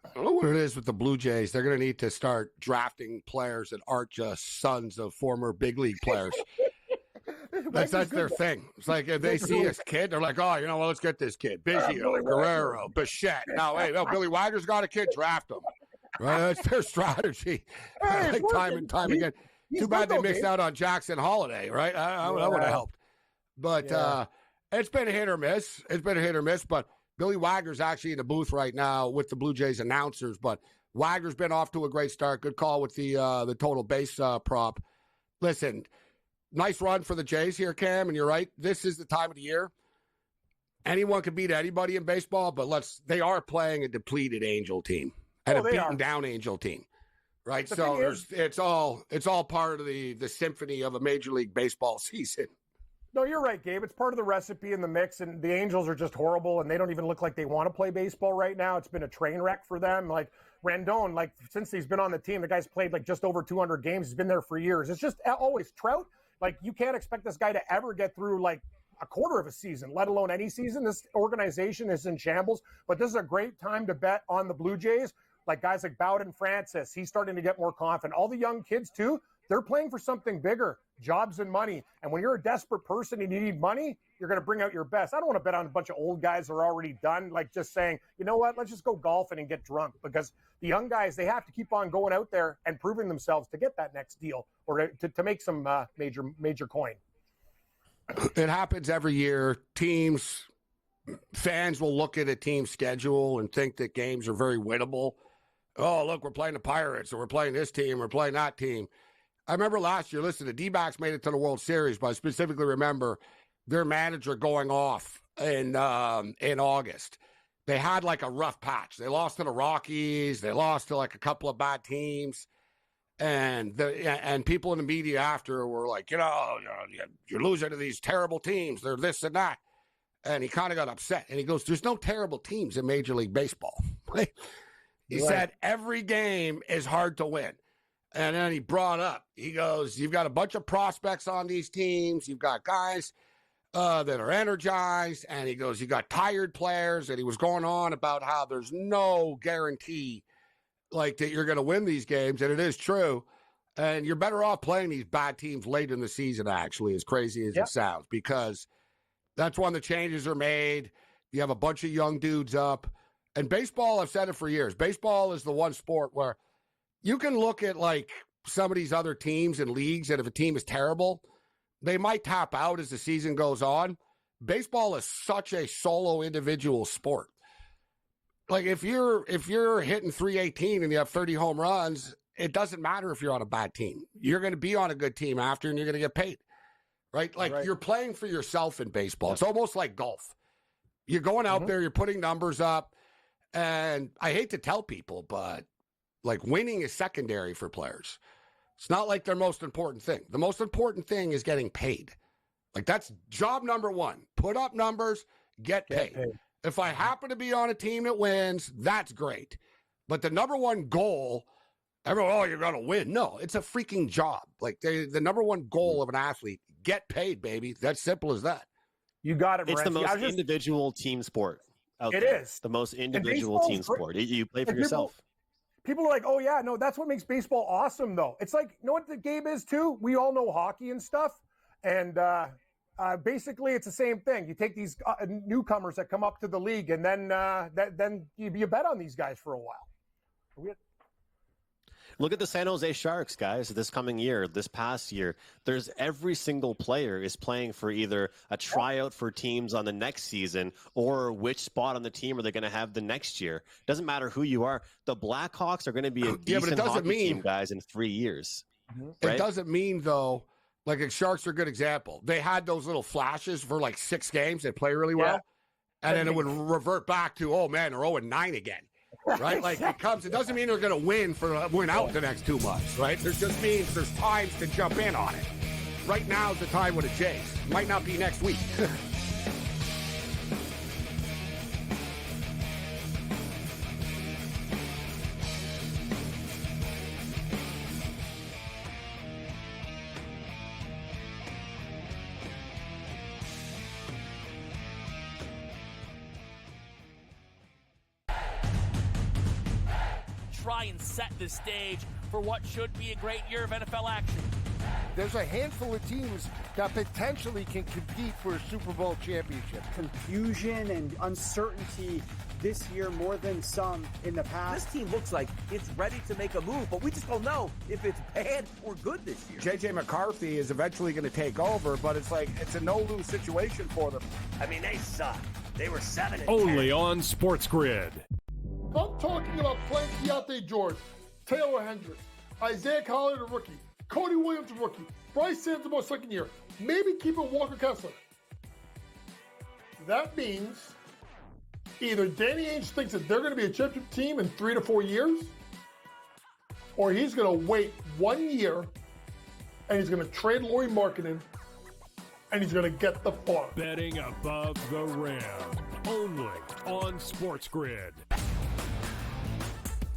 I don't know what it is with the Blue Jays. They're going to need to start drafting players that aren't just sons of former big league players. That's their thing. It's like if they see this kid, they're like, oh, let's get this kid. Biggio, Guerrero, Bichette. No, Billy Wagner's got a kid, draft him. Right? That's their strategy. Like time and time again. Too bad they mixed out on Jackson Holiday, right? I would have helped. But it's been a hit or miss. But Billy Wagner's actually in the booth right now with the Blue Jays announcers. But Wagner's been off to a great start. Good call with the total base prop. Listen, nice run for the Jays here, Cam, and you're right. This is the time of the year. Anyone can beat anybody in baseball, but they are playing a depleted Angel team and a beaten down Angel team. Right, so it's all part of the symphony of a Major League Baseball season. No, you're right, Gabe. It's part of the recipe in the mix, and the Angels are just horrible, and they don't even look like they want to play baseball right now. It's been a train wreck for them. Like Rendon, since he's been on the team, the guy's played just over 200 games. He's been there for years. It's just always Trout. You can't expect this guy to ever get through a quarter of a season, let alone any season. This organization is in shambles, but this is a great time to bet on the Blue Jays. Like guys like Bowden Francis, he's starting to get more confident. All the young kids, too, they're playing for something bigger, jobs and money. And when you're a desperate person and you need money, you're going to bring out your best. I don't want to bet on a bunch of old guys that are already done, just saying, you know what, let's just go golfing and get drunk. Because the young guys, they have to keep on going out there and proving themselves to get that next deal or to make some major coin. It happens every year. Fans will look at a team's schedule and think that games are very winnable. Oh, look, we're playing the Pirates, or we're playing this team, we're playing that team. I remember last year, listen, the D-backs made it to the World Series, but I specifically remember their manager going off in August. They had a rough patch. They lost to the Rockies. They lost to a couple of bad teams. And people in the media after were like, you're losing to these terrible teams. They're this and that. And he kind of got upset. And he goes, there's no terrible teams in Major League Baseball. He said every game is hard to win. And then he brought up, he goes, you've got a bunch of prospects on these teams. You've got guys that are energized. And he goes, you got tired players. And he was going on about how there's no guarantee that you're going to win these games. And it is true. And you're better off playing these bad teams late in the season, actually, as crazy as it sounds, because that's when the changes are made. You have a bunch of young dudes up. And baseball, I've said it for years, baseball is the one sport where you can look at some of these other teams and leagues, and if a team is terrible, they might tap out as the season goes on. baseball is such a solo individual sport. Like if you're hitting 318 and you have 30 home runs, it doesn't matter if you're on a bad team. You're going to be on a good team after, and you're going to get paid, right? Like you're playing for yourself in baseball. It's almost like golf. You're going out there, you're putting numbers up, and I hate to tell people, but like winning is secondary for players. It's not like their most important thing. The most important thing is getting paid. Like that's job number one. Put up numbers, get paid. If I happen to be on a team that wins, that's great. But the number one goal, everyone, you're going to win. No, it's a freaking job. Like the number one goal of an athlete, get paid, baby. That's simple as that. You got it, It's the Morency. most individual team sport out It there. is. The most individual team sport. You play for yourself. People are like, oh, yeah, no, that's what makes baseball awesome, though. It's like, you know what the game is, too? We all know hockey and stuff. And basically, it's the same thing. You take these newcomers that come up to the league, and then you bet on these guys for a while. Look at the San Jose Sharks, guys, this coming year, this past year. There's every single player is playing for either a tryout for teams on the next season or which spot on the team are they going to have the next year. Doesn't matter who you are. The Blackhawks are going to be a decent hockey team, guys, in 3 years. It doesn't mean, though, like the Sharks are a good example. They had those little flashes for like 6 games. They play really well. And then it would revert back to, oh, man, they're 0-9 again. Right? Like it doesn't mean they're going to win out the next 2 months, right? It just means there's times to jump in on it. Right now is the time with a Jays. Might not be next week. Try and set the stage for what should be a great year of NFL action. There's a handful of teams that potentially can compete for a Super Bowl championship. Confusion and uncertainty this year more than some in the past. This team looks like it's ready to make a move, but we just don't know if it's bad or good this year. J.J. McCarthy is eventually going to take over, but it's like it's a no-lose situation for them. I mean, they suck. They were 7-10. Only on SportsGrid. I'm talking about playing Keontae George, Taylor Hendricks, Isaiah Collier, the rookie, Cody Williams, the rookie, Bryce Sandoval, second year, maybe keeping Walker Kessler. That means either Danny Ainge thinks that they're going to be a championship team in 3 to 4 years, or he's going to wait 1 year and he's going to trade Lauri Markkanen and he's going to get the farm. Betting above the rim. Only on SportsGrid.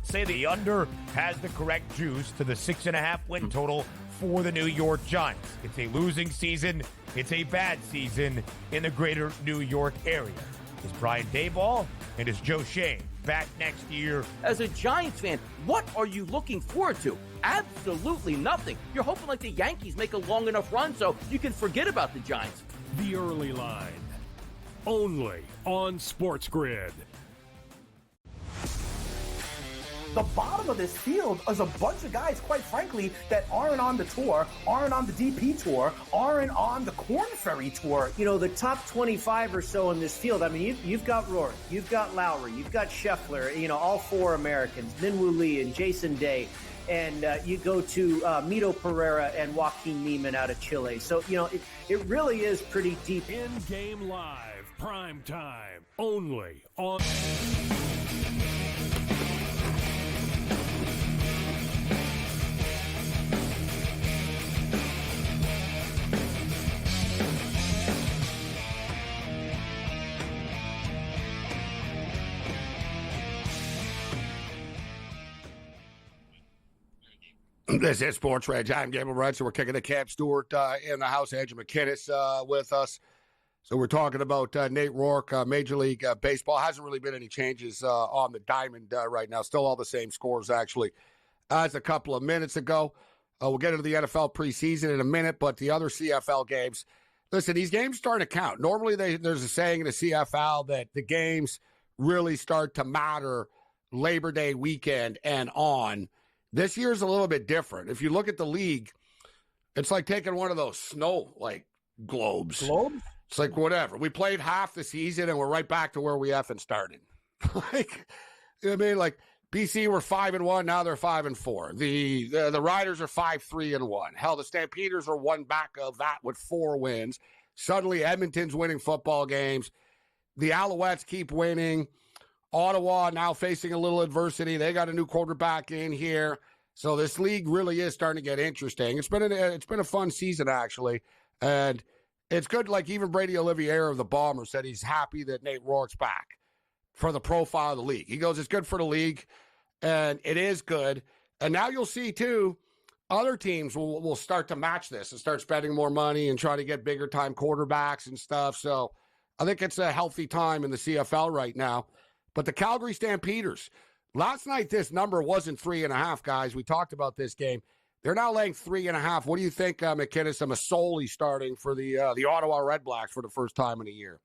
Say the under has the correct juice to the 6.5 win total for the New York Giants. It's a losing season. It's a bad season in the greater New York area. Is Brian Daboll and is Joe Shane back next year? As a Giants fan, what are you looking forward to? Absolutely nothing. You're hoping like the Yankees make a long enough run so you can forget about the Giants. The early line. Only on SportsGrid. The bottom of this field is a bunch of guys, quite frankly, that aren't on the tour, aren't on the DP tour, aren't on the Corn Ferry tour. You know, the top 25 or so in this field, I mean, you've got Rory, you've got Lowry, you've got Scheffler, you know, all 4 Americans, Minwoo Lee and Jason Day. And you go to Mito Pereira and Joaquin Neiman out of Chile. So, you know, it really is pretty deep. In-game live, prime time, only on... This is SportsRage. I'm Gabriel Morency. We're kicking the Cam Stewart in the house. Andrew McKinnis with us. So we're talking about Nate Rourke, Major League Baseball. Hasn't really been any changes on the diamond right now. Still all the same scores, actually, as a couple of minutes ago. We'll get into the NFL preseason in a minute, but the other CFL games, listen, these games start to count. Normally there's a saying in the CFL that the games really start to matter Labor Day weekend and on. This year's a little bit different. If you look at the league, it's like taking one of those snow, globes. Globes? It's like, whatever. We played half the season, and we're right back to where we effing started. Like, you know what I mean? Like, BC were 5-1, now they're 5-4. The Riders are 5-3-1. Hell, the Stampeders are one back of that with 4 wins. Suddenly, Edmonton's winning football games. The Alouettes keep winning. Ottawa now facing a little adversity. They got a new quarterback in here. So this league really is starting to get interesting. It's been a fun season, actually. And it's good, like even Brady Olivier of the Bombers said he's happy that Nate Rourke's back for the profile of the league. He goes, it's good for the league, and it is good. And now you'll see, too, other teams will start to match this and start spending more money and try to get bigger-time quarterbacks and stuff. So I think it's a healthy time in the CFL right now. But the Calgary Stampeders, last night this number wasn't 3.5, guys. We talked about this game. They're now laying 3.5. What do you think, McKinnis and Masoli starting for the Ottawa Red Blacks for the first time in a year?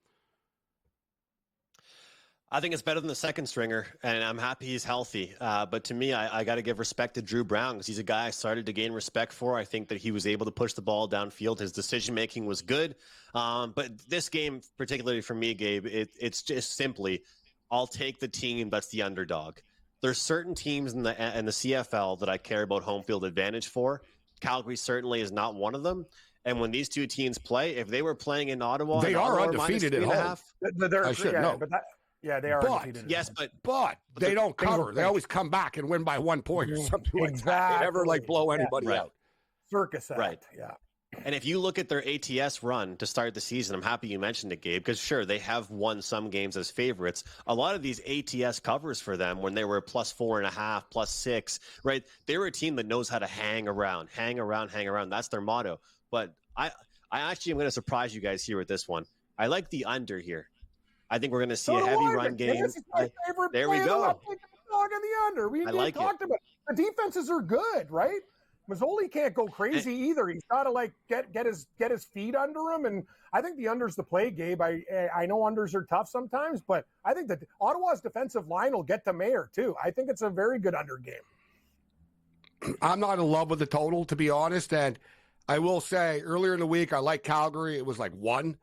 I think it's better than the second stringer, and I'm happy he's healthy. But to me, I got to give respect to Drew Brown because he's a guy I started to gain respect for. I think that he was able to push the ball downfield. His decision-making was good. But this game, particularly for me, Gabe, it's just simply, I'll take the team that's the underdog. There's certain teams in the CFL that I care about home field advantage for. Calgary certainly is not one of them. And when these two teams play, if they were playing in Ottawa, they are undefeated at home. I should know. Yeah, they are undefeated. Yes, but they don't cover. They always come back and win by 1 point or something like that. They never blow anybody out. Circus act. Right. Yeah. And if you look at their ATS run to start the season, I'm happy you mentioned it, Gabe, because sure, they have won some games as favorites. A lot of these ATS covers for them when they were +4.5, +6, right? They were a team that knows how to hang around. That's their motto. But I actually am going to surprise you guys here with this one. I like the under here. I think we're going to see a heavy run game. This is my favorite there we play go. Of the dog on the under. We talked about it. The defenses are good, right? Mazzoli can't go crazy either. He's got to get his feet under him, and I think the under's the play, Gabe. I know unders are tough sometimes, but I think that Ottawa's defensive line will get to Mayer too. I think it's a very good under game. I'm not in love with the total, to be honest, and I will say earlier in the week I liked Calgary. It was 1,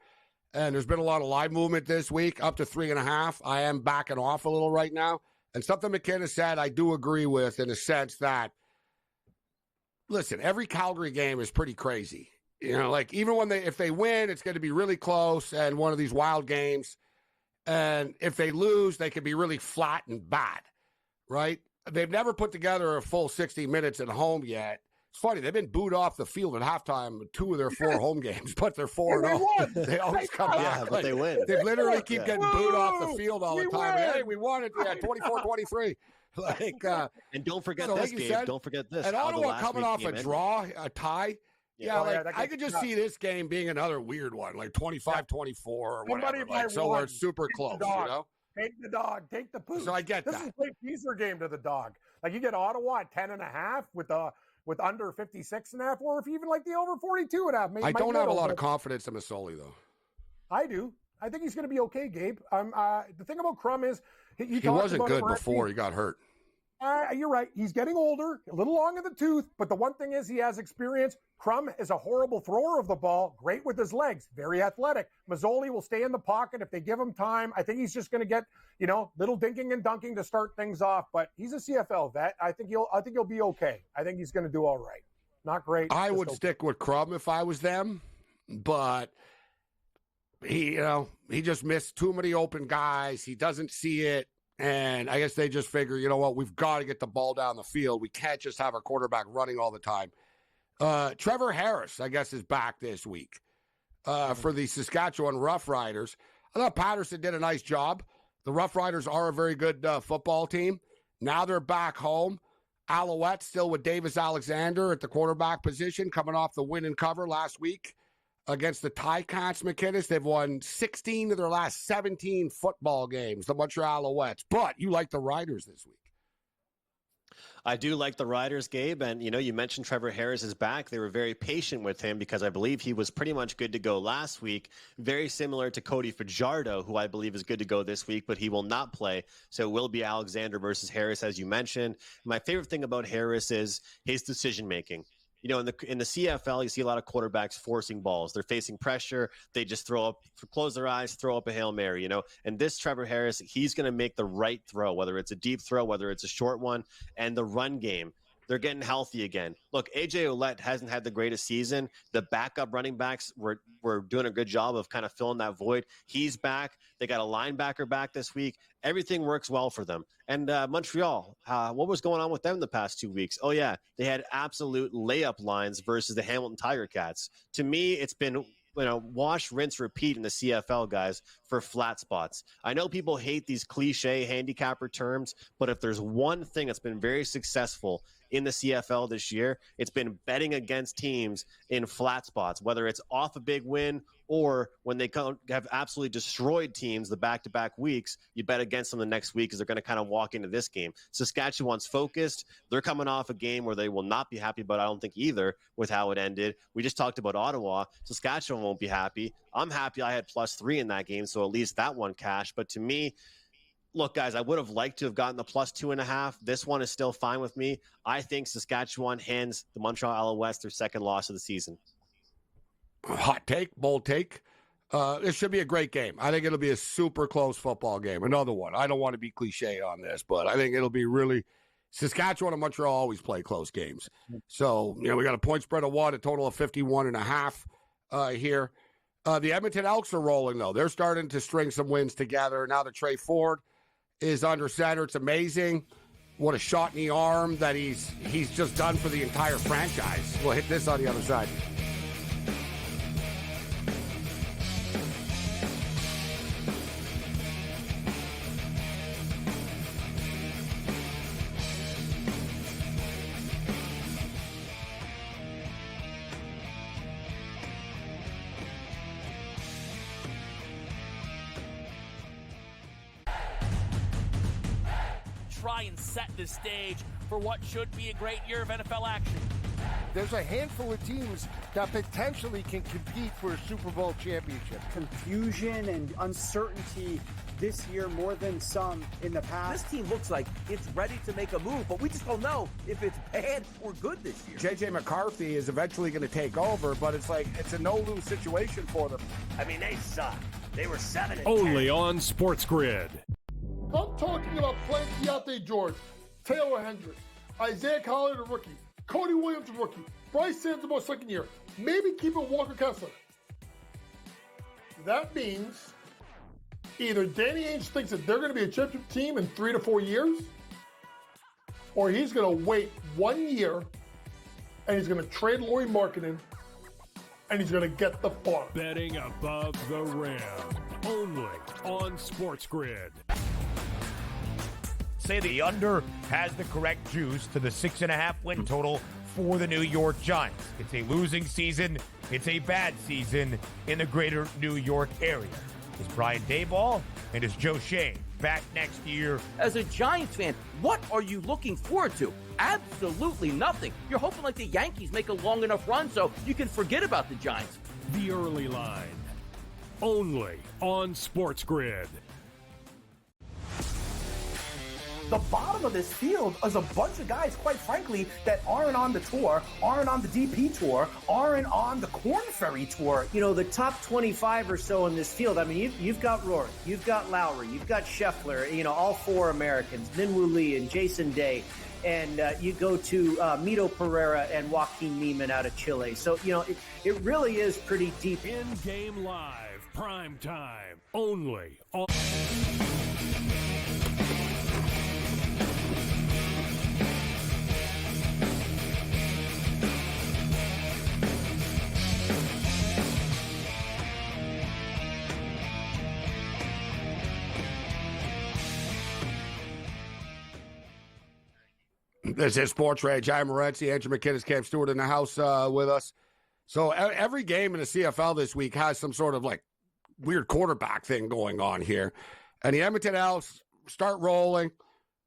and there's been a lot of live movement this week up to 3.5. I am backing off a little right now, and something McKenna said I do agree with in the sense that. Listen, every Calgary game is pretty crazy. You know, even if they win, it's going to be really close and one of these wild games. And if they lose, they can be really flat and bad, right? They've never put together a full 60 minutes at home yet. It's funny, they've been booed off the field at halftime in 2 of their 4 home games, but they're 4-0. They always come back. Yeah, but they win. They literally keep getting booed off the field all the time. Hey, we won it. Yeah, 24-23. And don't forget so this, Gabe. Said, don't forget this. And Ottawa coming off a draw, a tie. Yeah, I could just see this game being another weird one, 25-24 or whatever. So it's super close, you know? Take the dog. Take the poop. So I get this that. This is a great teaser game to the dog. You get Ottawa at 10.5 with under 56.5, or if you even like the over 42.5. I don't have a lot of confidence in Masoli, though. I do. I think he's going to be okay, Gabe. The thing about Crum is he wasn't good before he got hurt. You're right. He's getting older, a little long in the tooth, but the one thing is he has experience. Crum is a horrible thrower of the ball, great with his legs, very athletic. Mazzoli will stay in the pocket if they give him time. I think he's just going to get, little dinking and dunking to start things off, but he's a CFL vet. I think he'll be okay. I think he's going to do all right. Not great. I would stick with Crum if I was them, but he just missed too many open guys. He doesn't see it. And I guess they just figure, you know what, we've got to get the ball down the field. We can't just have our quarterback running all the time. Trevor Harris, I guess, is back this week for the Saskatchewan Roughriders. I thought Patterson did a nice job. The Roughriders are a very good football team. Now they're back home. Alouettes still with Davis Alexander at the quarterback position, coming off the win and cover last week against the Ticats, McKinnis. They've won 16 of their last 17 football games, the Montreal Alouettes. But you like the Riders this week. I do like the Riders, Gabe. And, you mentioned Trevor Harris is back. They were very patient with him because I believe he was pretty much good to go last week. Very similar to Cody Fajardo, who I believe is good to go this week, but he will not play. So it will be Alexander versus Harris, as you mentioned. My favorite thing about Harris is his decision-making. You know, in the CFL, you see a lot of quarterbacks forcing balls. They're facing pressure. They just close their eyes, throw up a Hail Mary, you know. And this Trevor Harris, he's going to make the right throw, whether it's a deep throw, whether it's a short one. And the run game, they're getting healthy again. Look, AJ Ouellette hasn't had the greatest season. The backup running backs were doing a good job of kind of filling that void. He's back. They got a linebacker back this week. Everything works well for them. And Montreal, what was going on with them the past 2 weeks? Oh, yeah, they had absolute layup lines versus the Hamilton Tiger Cats. To me, it's been wash, rinse, repeat in the CFL, guys, for flat spots. I know people hate these cliche handicapper terms, but if there's one thing that's been very successful in the CFL this year, it's been betting against teams in flat spots, whether it's off a big win or when they have absolutely destroyed teams the back-to-back weeks, you bet against them the next week because they're going to kind of walk into this game. Saskatchewan's focused. They're coming off a game where they will not be happy, but I don't think either with how it ended. We just talked about Ottawa. Saskatchewan won't be happy. I'm happy I had +3 in that game, so at least that one cashed. But to me, look, guys, I would have liked to have gotten the +2.5. This one is still fine with me. I think Saskatchewan hands the Montreal Alouettes their second loss of the season. Hot take, bold take. This should be a great game. I think it'll be a super close football game. Another one. I don't want to be cliche on this, but I think it'll be really – Saskatchewan and Montreal always play close games. So, we got a point spread of 1, a total of 51.5 here. The Edmonton Elks are rolling, though. They're starting to string some wins together. Now that Trey Ford is under center, it's amazing what a shot in the arm that he's just done for the entire franchise. We'll hit this on the other side. Try and set the stage for what should be a great year of NFL action. There's a handful of teams that potentially can compete for a Super Bowl championship. Confusion and uncertainty this year more than some in the past. This team looks like it's ready to make a move, but we just don't know if it's bad or good this year. J.J. McCarthy is eventually going to take over, but it's a no-lose situation for them. I mean, they suck. They were 7-10. Only on SportsGrid. I'm talking about playing Keontae George, Taylor Hendricks, Isaiah Collier, the rookie, Cody Williams, the rookie, Bryce Santamore, second year, maybe keep it Walker Kessler. That means either Danny Ainge thinks that they're going to be a championship team in 3 to 4 years, or he's going to wait 1 year and he's going to trade Lauri Markkanen and he's going to get the farm. Betting above the rim. Only on SportsGrid. Say the under has the correct juice to the 6.5 win total for the New York Giants. It's a losing season. It's a bad season in the greater New York area. Is Brian Daboll and is Joe Shane back next year? As a Giants fan, what are you looking forward to? Absolutely nothing. You're hoping like the Yankees make a long enough run so you can forget about the Giants. The early line. Only on SportsGrid. The bottom of this field is a bunch of guys, quite frankly, that aren't on the tour, aren't on the DP tour, aren't on the Corn Ferry tour. The top 25 or so in this field, I mean, you've got Rourke, you've got Lowry, you've got Scheffler, all 4 Americans, Minwoo Lee and Jason Day. And you go to Mito Pereira and Joaquin Neiman out of Chile. So, it really is pretty deep. In-game live, prime time, only on... This is SportsRage. I'm Morency. Andrew McKinnis, Cam Stewart in the house with us. So every game in the CFL this week has some sort of weird quarterback thing going on here. And the Edmonton Elks start rolling.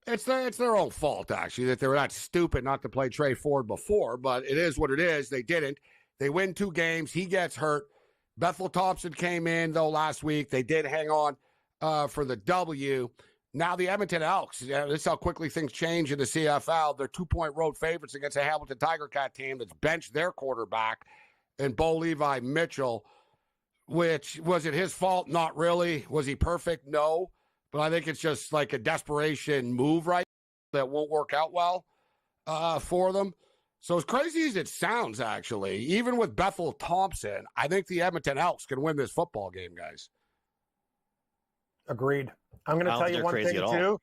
It's their own fault, actually, that they were that stupid not to play Trey Ford before. But it is what it is. They didn't. They win 2 games. He gets hurt. Bethel Thompson came in, though, last week. They did hang on for the W. Now the Edmonton Elks, this is how quickly things change in the CFL. They're 2-point road favorites against a Hamilton Tiger Cat team that's benched their quarterback and Bo Levi Mitchell, which, was it his fault? Not really. Was he perfect? No. But I think it's just like a desperation move right that won't work out well for them. So as crazy as it sounds, actually, even with Bethel Thompson, I think the Edmonton Elks can win this football game, guys. Agreed. I'm going to tell you one thing, too.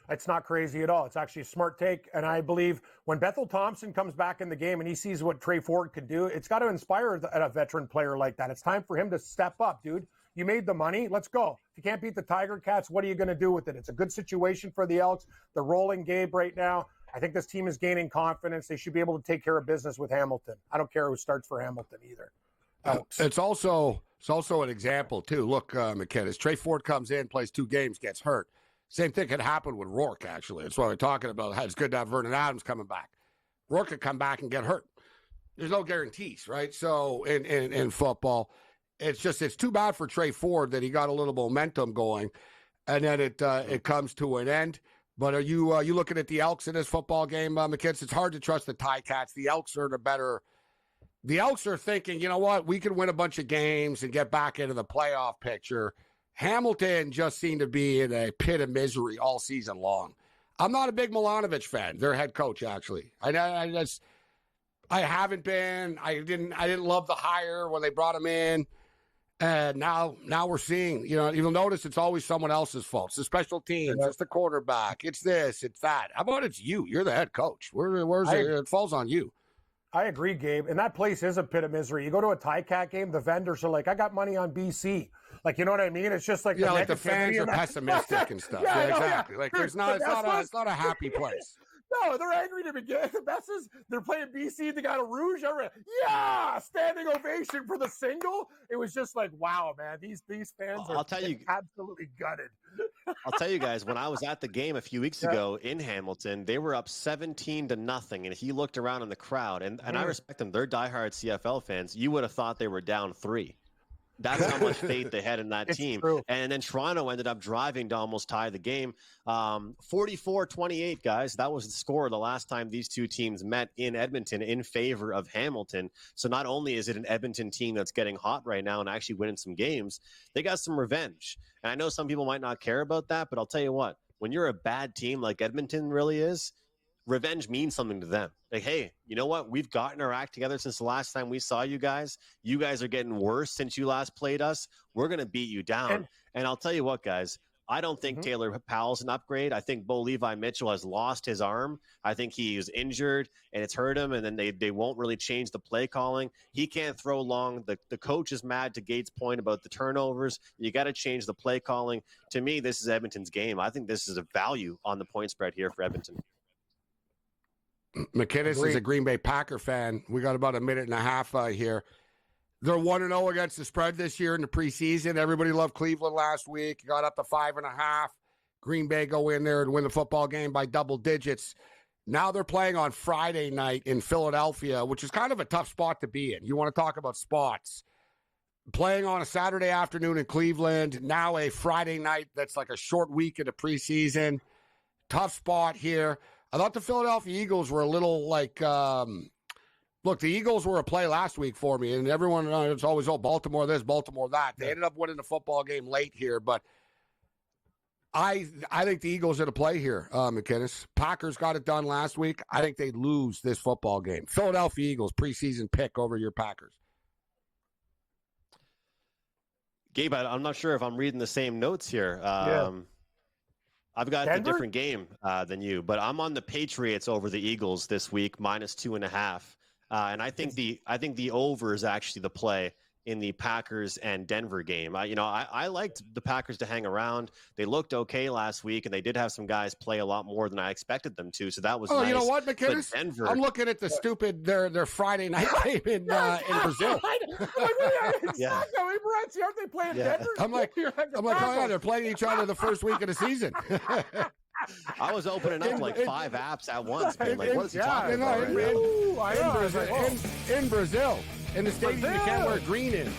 It's not crazy at all. It's actually a smart take. And I believe when Bethel Thompson comes back in the game and he sees what Trey Ford can do, it's got to inspire a veteran player like that. It's time for him to step up, dude. You made the money. Let's go. If you can't beat the Tiger Cats, what are you going to do with it? It's a good situation for the Elks. They're rolling Gabe right now. I think this team is gaining confidence. They should be able to take care of business with Hamilton. I don't care who starts for Hamilton either. It's also an example, too. Look, McKinnis, Trey Ford comes in, plays 2 games, gets hurt. Same thing could happen with Rourke, actually. That's what we're talking about. It's good to have Vernon Adams coming back. Rourke could come back and get hurt. There's no guarantees, right? So in football, it's too bad for Trey Ford that he got a little momentum going, and then it comes to an end. But are you looking at the Elks in this football game, McKinnis? It's hard to trust the Ticats. The Elks are The Elks are thinking, you know what, we can win a bunch of games and get back into the playoff picture. Hamilton just seemed to be in a pit of misery all season long. I'm not a big Milanovic fan, their head coach, actually. I haven't been. I didn't love the hire when they brought him in. And now we're seeing, you'll notice it's always someone else's fault. It's the special teams, it's the quarterback, it's this, it's that. How about it's you? You're the head coach. It falls on you. I agree, Gabe. And that place is a pit of misery. You go to a Ticat game, the vendors are like, I got money on BC. Like, you know what I mean? It's just like the fans are pessimistic and stuff. Yeah, exactly. Like, it's not a happy place. No, they're angry to begin. The best is they're playing BC. They got a Rouge. Yeah, standing ovation for the single. It was just like, wow, man. These fans are absolutely gutted. I'll tell you guys, when I was at the game a few weeks ago in Hamilton, they were up 17-0, and he looked around in the crowd, and I respect them. They're diehard CFL fans. You would have thought they were down 3. That's how much faith they had in that team. True. And then Toronto ended up driving to almost tie the game. 44-28, guys. That was the score the last time these two teams met in Edmonton in favor of Hamilton. So not only is it an Edmonton team that's getting hot right now and actually winning some games, they got some revenge. And I know some people might not care about that, but I'll tell you what, when you're a bad team like Edmonton really is, revenge means something to them. Like, hey, you know what? We've gotten our act together since the last time we saw you guys. You guys are getting worse since you last played us. We're going to beat you down. And I'll tell you what, guys, I don't think Taylor Powell's an upgrade. I think Bo Levi Mitchell has lost his arm. I think he's injured and it's hurt him, and then they won't really change the play calling. He can't throw long. The coach is mad, to Gates' point about the turnovers. You got to change the play calling. To me, this is Edmonton's game. I think this is a value on the point spread here for Edmonton. McKinnis is a Green Bay Packer fan. We got about a minute and a half here. They're 1-0 against the spread this year in the preseason. Everybody loved Cleveland last week. Got up to 5.5. Green Bay go in there and win the football game by double digits. Now they're playing on Friday night in Philadelphia, which is kind of a tough spot to be in. You want to talk about spots. Playing on a Saturday afternoon in Cleveland, now a Friday night that's like a short week in the preseason. Tough spot here. I thought the Philadelphia Eagles were a little like, look, the Eagles were a play last week for me, and everyone, it's always, Baltimore this, Baltimore that. They ended up winning the football game late here, but I think the Eagles are to play here, McKinnis. Packers got it done last week. I think they lose this football game. Philadelphia Eagles, preseason pick over your Packers. Gabe, I'm not sure if I'm reading the same notes here. I've got Denver? a different game than you, but I'm on the Patriots over the Eagles this week, -2.5. And I think the over is actually the play in the Packers and Denver game. I liked the Packers to hang around. They looked okay last week, and they did have some guys play a lot more than I expected them to. So that was nice. You know what, McKinnis? Denver, I'm looking at the stupid their Friday night game in Brazil. Morency, aren't they playing Denver? I'm like, oh yeah, they're playing each other the first week of the season. I was opening up like 5 apps at once, man. Like, what is he talking about? In Brazil, in the stadium you can't wear green in.